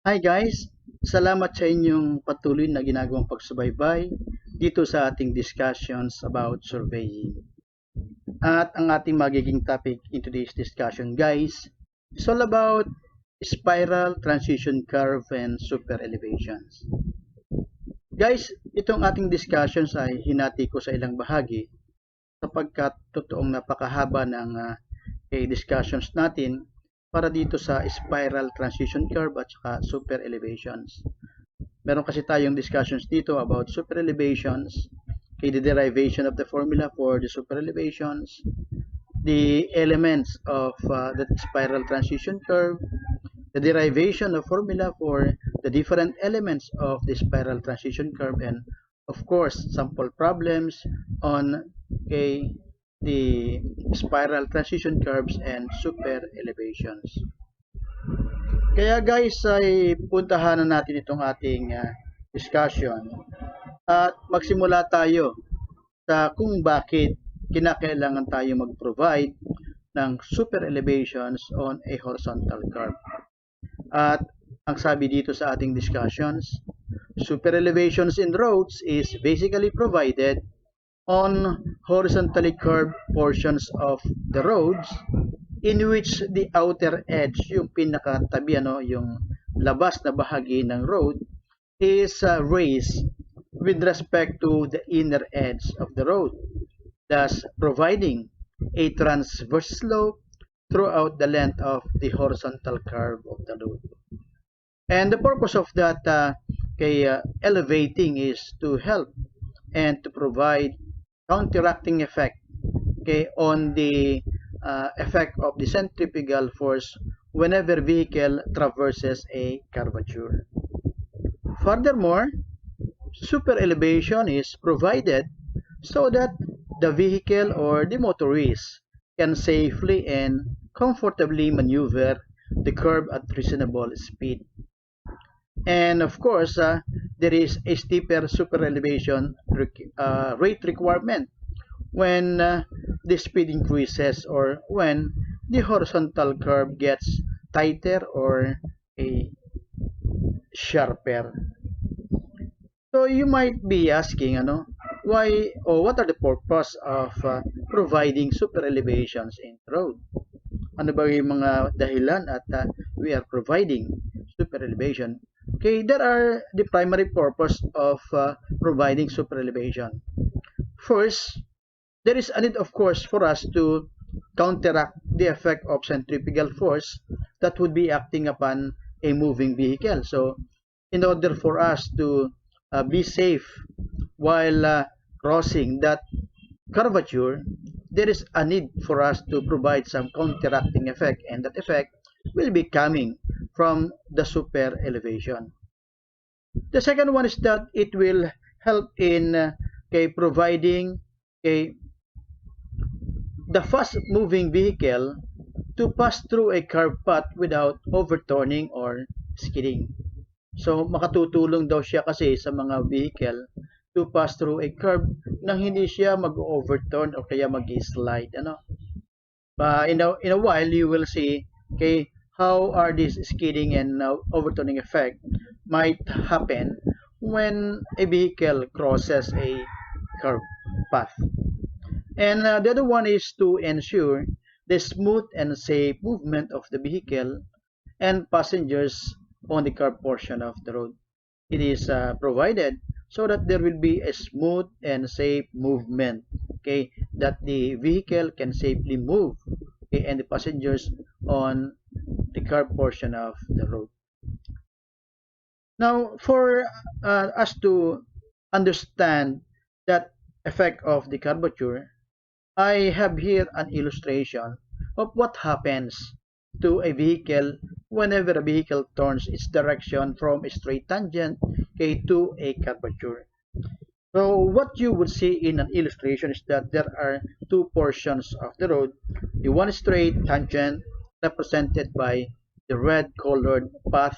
Hi guys! Salamat sa inyong patuloy na ginagawang pagsubaybay dito sa ating discussions about surveying. At ang ating magiging topic in today's discussion guys is all about spiral, transition curve, and superelevations. Guys, itong ating discussions ay hinati ko sa ilang bahagi sapagkat totoong napakahaba ng discussions natin para dito sa spiral transition curve at saka super elevations. Meron kasi tayong discussions dito about super elevations, the derivation of the formula for the super elevations, the elements of the spiral transition curve, the derivation of formula for the different elements of the spiral transition curve, and of course sample problems on the spiral transition curves and super elevations. Kaya guys ay puntahan na natin itong ating discussion at magsimula tayo sa kung bakit kinakailangan tayo mag-provide ng super elevations on a horizontal curve. At ang sabi dito sa ating discussions, super elevations in roads is basically provided on horizontally curved portions of the roads in which the outer edge, yung pinakatabi, yung labas na bahagi ng road, is raised with respect to the inner edge of the road, thus providing a transverse slope throughout the length of the horizontal curve of the road. And the purpose of that elevating is to help and to provide counteracting effect on the effect of the centrifugal force whenever vehicle traverses a curvature. Furthermore, super elevation is provided so that the vehicle or the motorist can safely and comfortably maneuver the curve at reasonable speed. And of course, there is a steeper super elevation rate requirement when the speed increases or when the horizontal curve gets tighter or sharper. So you might be asking, why or what are the purpose of providing super elevations in road? Ano ba yung mga dahilan at we are providing super elevation? Okay, there are the primary purpose of providing super elevation. First, there is a need, of course, for us to counteract the effect of centrifugal force that would be acting upon a moving vehicle. So, in order for us to be safe while crossing that curvature, there is a need for us to provide some counteracting effect, and that effect will be coming from the super elevation. The second one is that it will help in providing the fast-moving vehicle to pass through a curved path without overturning or skidding. So, makatutulong daw siya kasi sa mga vehicle to pass through a curve nang hindi siya mag-overturn o kaya mag-slide. In a while, you will see how are these skidding and overturning effect might happen when a vehicle crosses a curved path. And the other one is to ensure the smooth and safe movement of the vehicle and passengers on the curved portion of the road. It is provided so that there will be a smooth and safe movement, that the vehicle can safely move, and the passengers on the curved portion of the road. Now, for us to understand that effect of the curvature, I have here an illustration of what happens to a vehicle whenever a vehicle turns its direction from a straight tangent to a curvature. So what you would see in an illustration is that there are two portions of the road. The one straight tangent represented by the red colored path,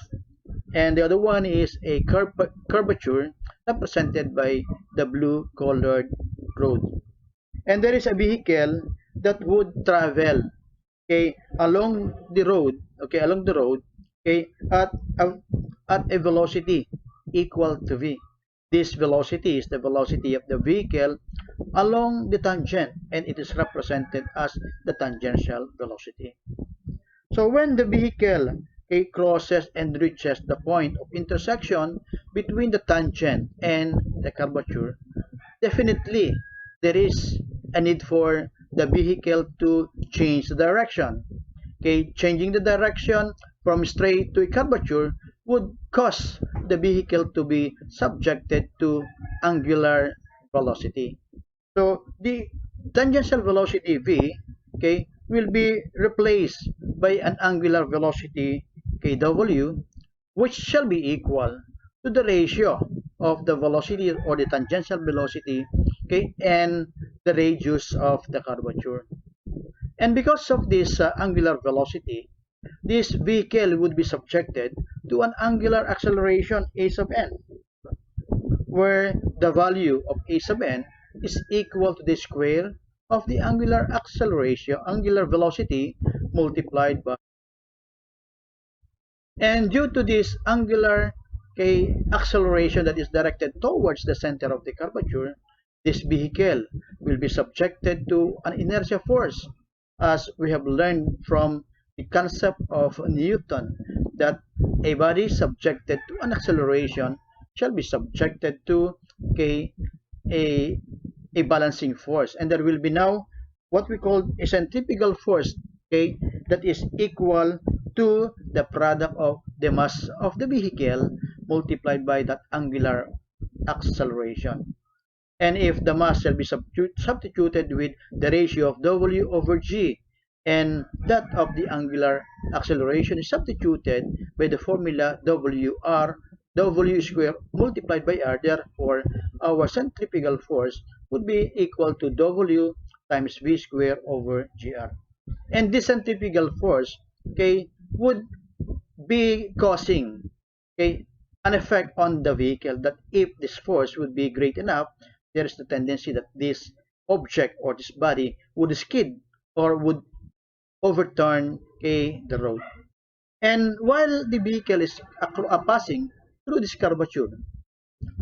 and the other one is a curvature represented by the blue colored road. And there is a vehicle that would travel along the road, at at a velocity equal to v. This velocity is the velocity of the vehicle along the tangent, and it is represented as the tangential velocity. So when the vehicle crosses and reaches the point of intersection between the tangent and the curvature, definitely there is a need for the vehicle to change the direction. Changing the direction from straight to a curvature would cause the vehicle to be subjected to angular velocity. So the tangential velocity v, will be replaced by an angular velocity w, which shall be equal to the ratio of the velocity or the tangential velocity and the radius of the curvature. And because of this angular velocity, this vehicle would be subjected to an angular acceleration a sub n, where the value of a sub n is equal to the square of the angular acceleration, angular velocity multiplied by. And due to this angular acceleration that is directed towards the center of the curvature, this vehicle will be subjected to an inertia force, as we have learned from the concept of Newton, that a body subjected to an acceleration shall be subjected to a balancing force, and there will be now what we call a centrifugal force, that is equal to the product of the mass of the vehicle multiplied by that angular acceleration. And if the mass shall be substituted with the ratio of W over G, and that of the angular acceleration is substituted by the formula W square multiplied by R, therefore our centrifugal force would be equal to W times V square over GR. And this centrifugal force would be causing an effect on the vehicle, that if this force would be great enough, there is the tendency that this object or this body would skid or would overturn the road. And while the vehicle is passing through this curvature,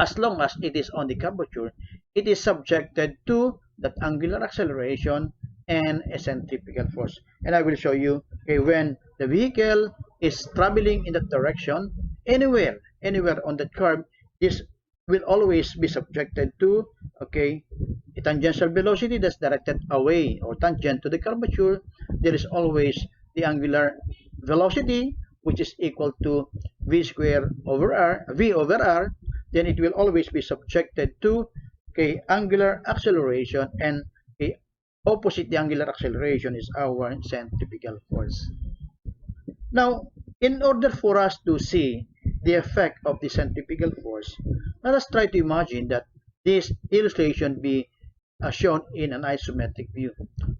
as long as it is on the curvature, it is subjected to that angular acceleration and a centrifugal force. And I will show you when the vehicle is traveling in that direction, anywhere on that curve, this will always be subjected to a tangential velocity that's directed away or tangent to the curvature. There is always the angular velocity, which is equal to v square over r, v over r. Then it will always be subjected to angular acceleration, and opposite the angular acceleration is our centrifugal force. Now, in order for us to see the effect of the centrifugal force, let us try to imagine that this illustration be shown in an isometric view,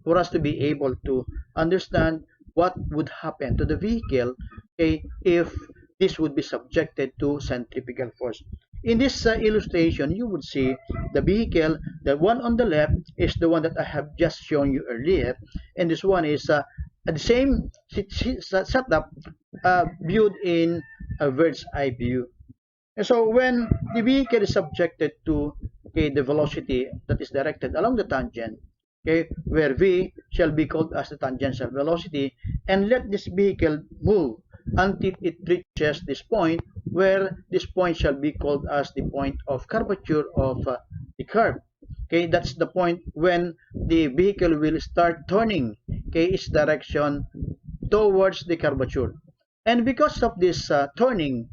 for us to be able to understand what would happen to the vehicle if this would be subjected to centrifugal force. In this illustration, you would see the vehicle. The one on the left is the one that I have just shown you earlier, and this one is the same setup viewed in a bird's eye view. And so when the vehicle is subjected to the velocity that is directed along the tangent, where v shall be called as the tangential velocity, and let this vehicle move until it reaches this point, where this point shall be called as the point of curvature of the curve. That's the point when the vehicle will start turning its direction towards the curvature. And because of this turning,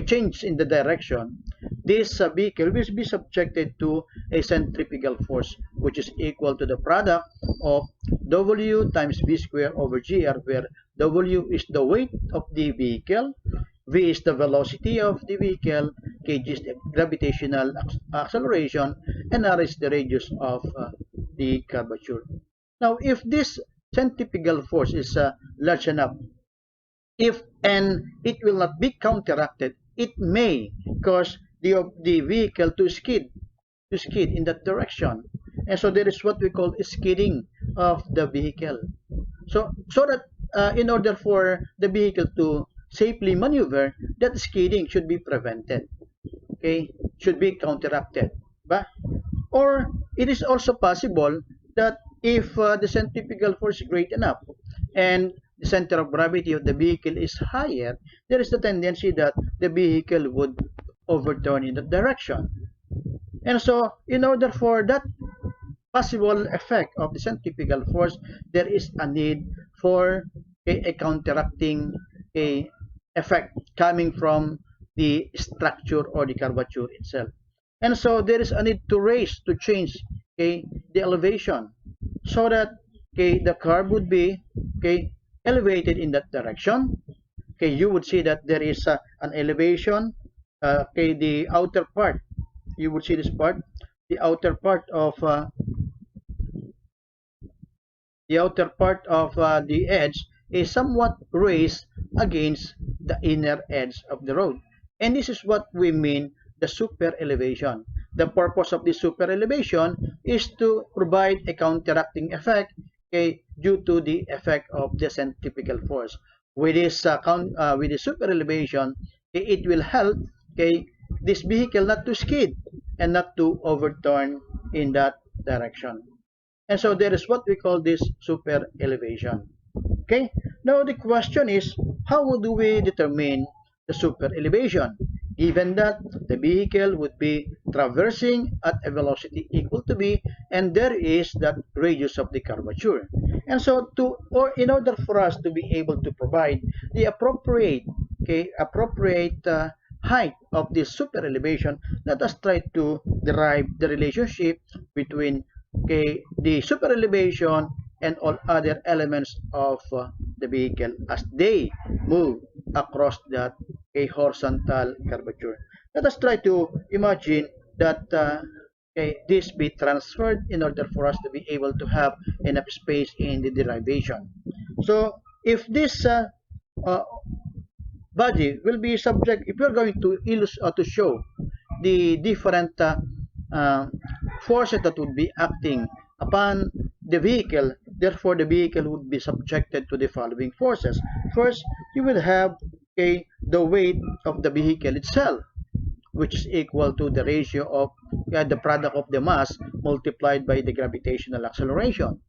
change in the direction, this vehicle will be subjected to a centrifugal force, which is equal to the product of W times V square over GR, where W is the weight of the vehicle, V is the velocity of the vehicle, G is the gravitational acceleration, and R is the radius of the curvature. Now, if this centrifugal force is large enough, and it will not be counteracted, it may cause the vehicle to skid in that direction, and so there is what we call skidding of the vehicle. So that in order for the vehicle to safely maneuver, that skidding should be prevented. Okay, should be counteracted. Ba? Or it is also possible that if the centrifugal force is great enough and the center of gravity of the vehicle is higher, there is the tendency that the vehicle would overturn in that direction. And so, in order for that possible effect of the centrifugal force, there is a need for a counteracting a effect coming from the structure or the curvature itself. And so there is a need to raise, to change the elevation so that the curve would be elevated in that direction. You would see that there is an elevation. The outer part, you would see this part, the outer part of the edge is somewhat raised against the inner edge of the road. And this is what we mean the super elevation. The purpose of the super elevation is to provide a counteracting effect due to the effect of the centrifugal force. With this with the super elevation, it will help this vehicle not to skid and not to overturn in that direction. And so there is what we call this super elevation. Okay, now the question is, how do we determine the super elevation? Given that the vehicle would be traversing at a velocity equal to v, and there is that radius of the curvature. And so in order for us to be able to provide the appropriate height of this super elevation, let us try to derive the relationship between the super elevation and all other elements of the vehicle as they move across that horizontal curvature. Let us try to imagine that this be transferred in order for us to be able to have enough space in the derivation. So if this body will be subject, if we're going to show the different forces that would be acting upon the vehicle, therefore the vehicle would be subjected to the following forces. First, you will have the weight of the vehicle itself, which is equal to the ratio of the product of the mass multiplied by the gravitational acceleration.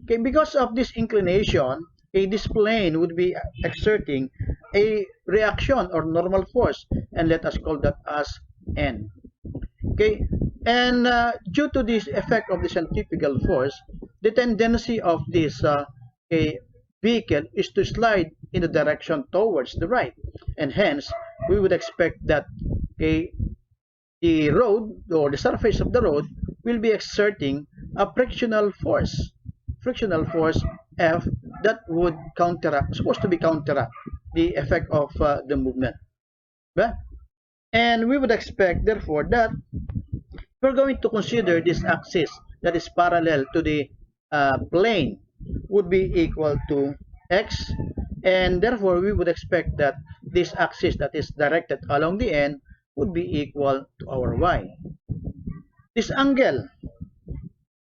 Because of this inclination, this plane would be exerting a reaction or normal force, and let us call that as N. And due to this effect of the centrifugal force, the tendency of this vehicle is to slide in the direction towards the right, and hence we would expect that the road or the surface of the road will be exerting a frictional force F that would supposed to be counteract the effect of the movement. And we would expect therefore that we're going to consider this axis that is parallel to the plane would be equal to x, and therefore we would expect that this axis that is directed along the end would be equal to our y. This angle,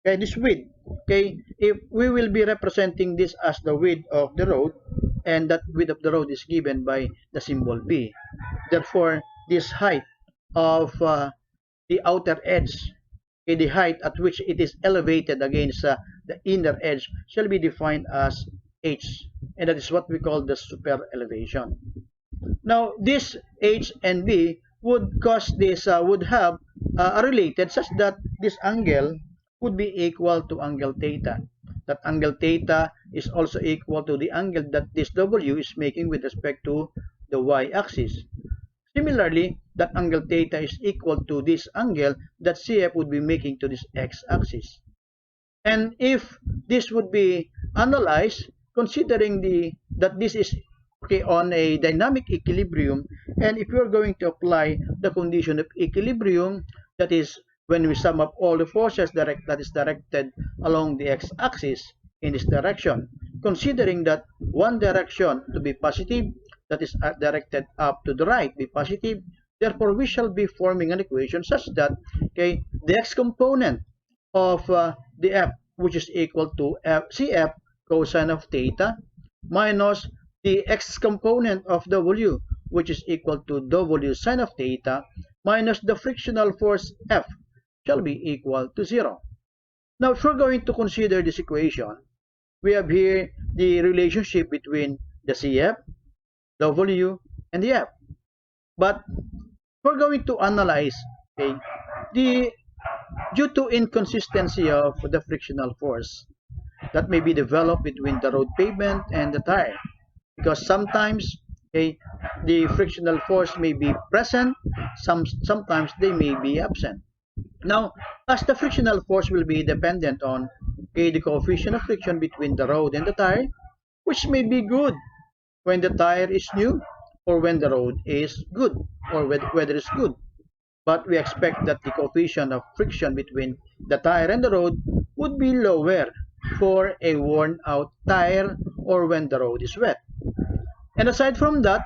this width, if we will be representing this as the width of the road, and that width of the road is given by the symbol b. Therefore, this height of the outer edge, the height at which it is elevated against the inner edge, shall be defined as h, and that is what we call the super elevation. Now, this h and b would cause this would have a related such that this angle would be equal to angle theta. That angle theta is also equal to the angle that this w is making with respect to the y-axis. Similarly, that angle theta is equal to this angle that CF would be making to this x-axis. And if this would be analyzed, considering that this is on a dynamic equilibrium, and if we are going to apply the condition of equilibrium, that is when we sum up all the forces that is directed along the x-axis in this direction, considering that one direction to be positive, that is directed up to the right, be positive, therefore we shall be forming an equation such that the x component of the f, which is equal to CF cosine of theta, minus the x component of W, which is equal to W sine of theta, minus the frictional force F, shall be equal to 0. Now, if we're going to consider this equation, we have here the relationship between the CF, W, and the F. But we're going to analyze, okay, the due to inconsistency of the frictional force that may be developed between the road pavement and the tire, because sometimes, okay, the frictional force may be present, sometimes they may be absent. Now, as the frictional force will be dependent on, okay, the coefficient of friction between the road and the tire, which may be good when the tire is new or when the road is good or whether it's good. But we expect that the coefficient of friction between the tire and the road would be lower for a worn out tire or when the road is wet. And aside from that,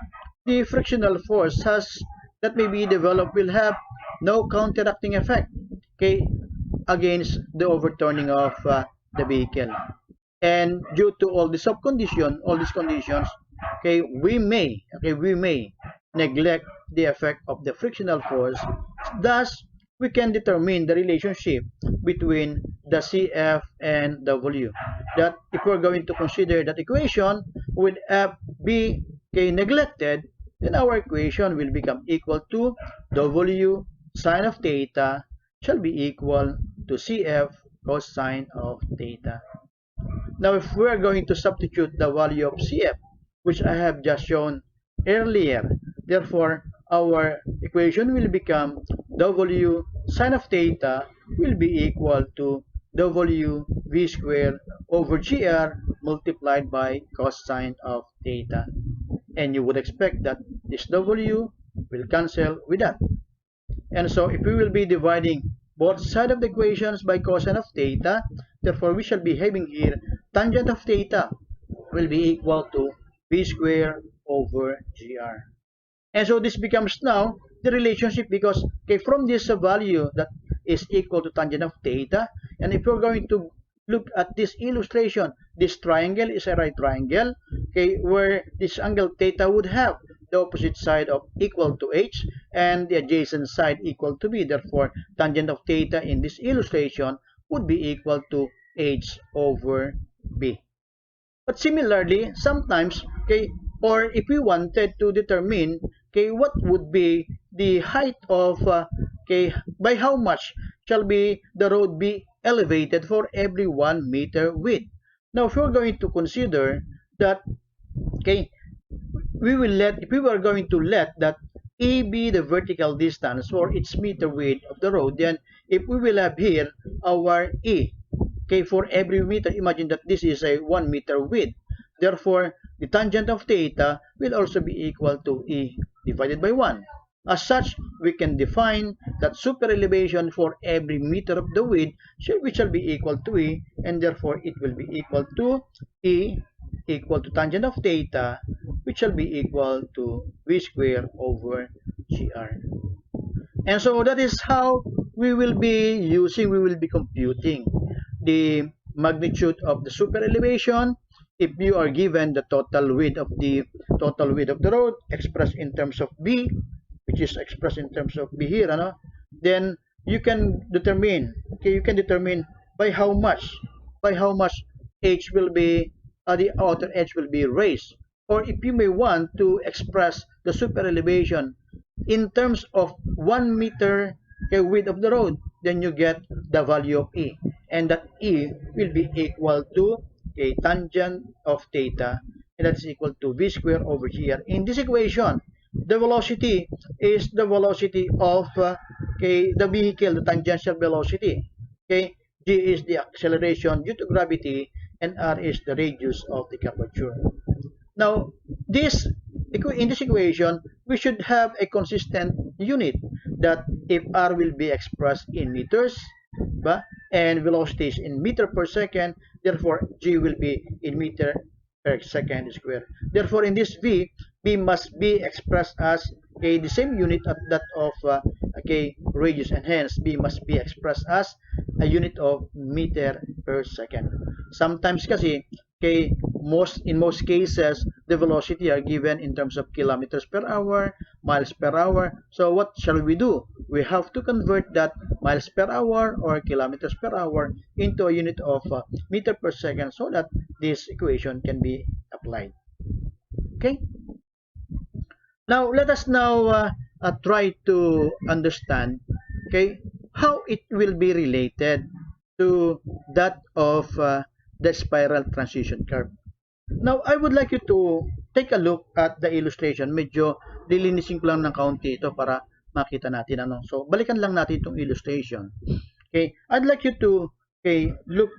the frictional force that may be developed will have no counteracting effect, okay, against the overturning of the vehicle. And due to all these conditions, okay, we may neglect the effect of the frictional force. Thus, we can determine the relationship between the CF and W. That if we're going to consider that equation with F be, okay, neglected, then our equation will become equal to W sine of theta shall be equal to CF cosine of theta. Now, if we are going to substitute the value of CF, which I have just shown earlier, therefore, our equation will become W sine of theta will be equal to W V squared over GR multiplied by cosine of theta. And you would expect that this W will cancel with that. And so if we will be dividing both sides of the equations by cosine of theta, therefore we shall be having here tangent of theta will be equal to V squared over GR. And so this becomes now the relationship, because, okay, from this value that is equal to tangent of theta, and if we're going to look at this illustration, this triangle is a right triangle, okay, where this angle theta would have the opposite side of equal to h and the adjacent side equal to b. Therefore, tangent of theta in this illustration would be equal to h over b. But similarly, sometimes, okay, or if we wanted to determine, okay, what would be the height of, okay, by how much shall be the road be elevated for every 1 meter width. Now, if we're going to consider that, okay, if we were going to let that E be the vertical distance for its meter width of the road, then if we will have here our E, okay, for every meter, imagine that this is a 1 meter width. Therefore, the tangent of theta will also be equal to E divided by 1. As such, we can define that superelevation for every meter of the width which shall be equal to E, and therefore it will be equal to E equal to tangent of theta, which shall be equal to V squared over GR. And so that is how we will be computing the magnitude of the superelevation if you are given the total width of the road expressed in terms of B, which is expressed in terms of B here, then you can determine, okay, by how much h will be the outer edge will be raised. Or if you may want to express the superelevation in terms of 1 meter, okay, width of the road, then you get the value of E, and that E will be equal to a tangent of theta, and that's equal to V squared over GR. In this equation, the velocity is the velocity of okay, the vehicle, the tangential velocity. Okay, G is the acceleration due to gravity, and R is the radius of the curvature. Now, in this equation, we should have a consistent unit that if R will be expressed in meters, and velocity is in meter per second, therefore G will be in meter per second squared. Therefore, in this V must be expressed as the same unit at that of radius, and hence B must be expressed as a unit of meter per second. Sometimes kasi, in most cases, the velocity are given in terms of kilometers per hour, miles per hour. So what shall we do? We have to convert that miles per hour or kilometers per hour into a unit of meter per second so that this equation can be applied. Okay? Now, let us now try to understand, okay, how it will be related to that of the spiral transition curve. Now, I would like you to take a look at the illustration. Medyo lilinisin ko lang ng kaunti ito para makita natin ano. So, balikan lang natin itong illustration. Okay, I'd like you to look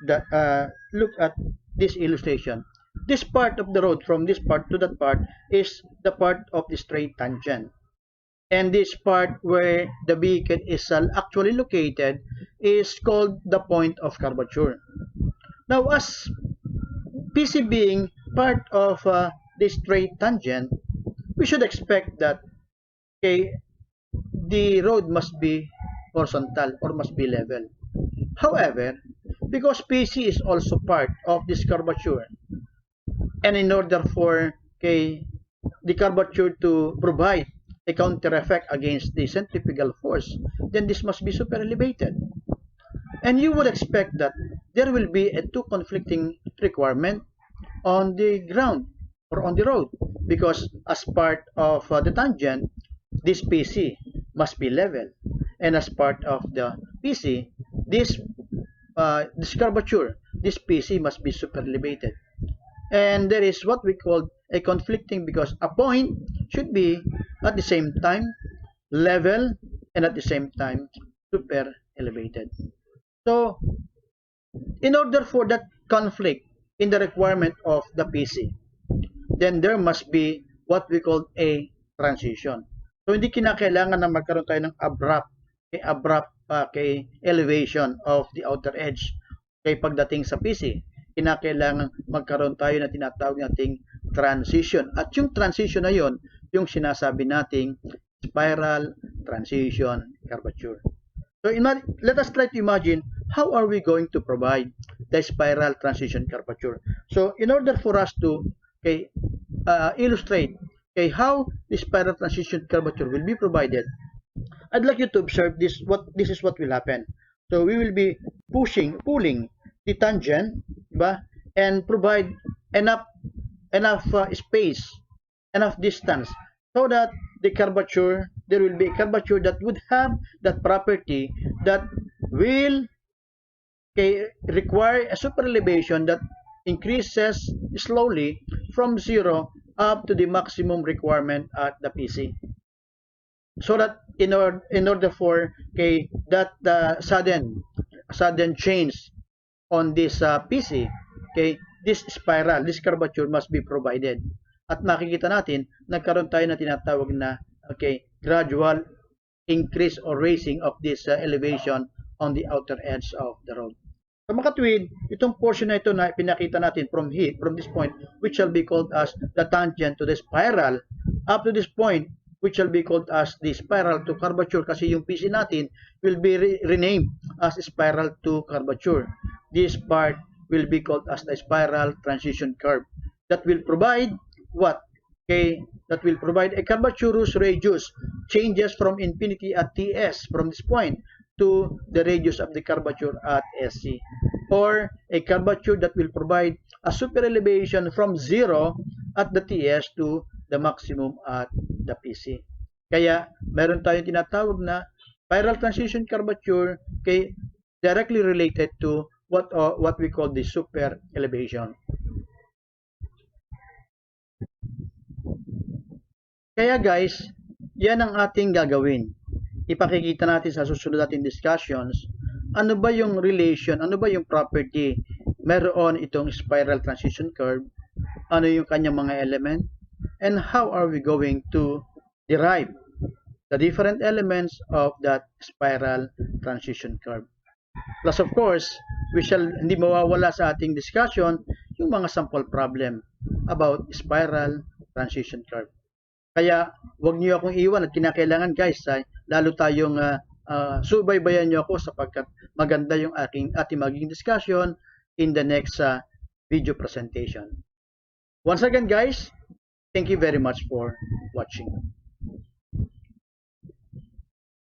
at this illustration. This part of the road, from this part to that part, is the part of the straight tangent. And this part where the beacon is actually located is called the point of curvature. Now, as PC being part of this straight tangent, we should expect that the road must be horizontal or must be level. However, because PC is also part of this curvature, and in order for the curvature to provide a counter effect against the centrifugal force, then this must be super elevated. And you would expect that there will be a two conflicting requirement on the ground or on the road, because as part of the tangent, this PC must be level, and as part of the PC, this curvature, this PC must be super elevated. And there is what we call a conflicting, because a point should be at the same time level and at the same time super elevated. So, in order for that conflict in the requirement of the PC, then there must be what we call a transition. So, hindi kinakailangan na magkaroon tayo ng abrupt elevation of the outer edge pagdating sa PC. Kinakailangan magkaroon tayo na tinatawag nating transition. At yung transition na yon, yung sinasabi nating spiral transition curvature. So let us try to imagine how are we going to provide the spiral transition curvature. So in order for us to illustrate how the spiral transition curvature will be provided, I'd like you to observe this. This is what will happen. So we will be pulling the tangent, diba? And provide enough space, enough distance, so that the curvature, there will be a curvature that would have that property that will require a super elevation that increases slowly from 0 up to the maximum requirement at the PC. So that in order for that sudden change on this PC, this spiral, this curvature must be provided. At makikita natin, nagkaroon tayo na tinatawag na gradual increase or raising of this elevation on the outer edge of the road. Sa makatuwid, itong portion na ito na pinakita natin from this point, which shall be called as the tangent to the spiral, up to this point, which shall be called as the spiral to curvature, kasi yung PC natin will be renamed as spiral to curvature. This part will be called as the spiral transition curve that will provide what? That will provide a curvature whose radius changes from infinity at TS from this point to the radius of the curvature at SC, or a curvature that will provide a super elevation from 0 at the TS to the maximum at the PC. Kaya meron tayong tinatawag na spiral transition curvature directly related to what we call the super elevation. Kaya guys, yan ang ating gagawin. Ipakikita natin sa susunod nating discussions, ano ba yung relation, ano ba yung property meron itong spiral transition curve, ano yung kanyang mga element, and how are we going to derive the different elements of that spiral transition curve. Plus of course, hindi mawawala sa ating discussion yung mga sample problem about spiral transition curve. Kaya wag niyo akong iwan at kinakailangan guys, lalo tayong subaybayan niyo ako sapagkat maganda yung ating magiging discussion in the next video presentation. Once again guys, Thank you very much for watching.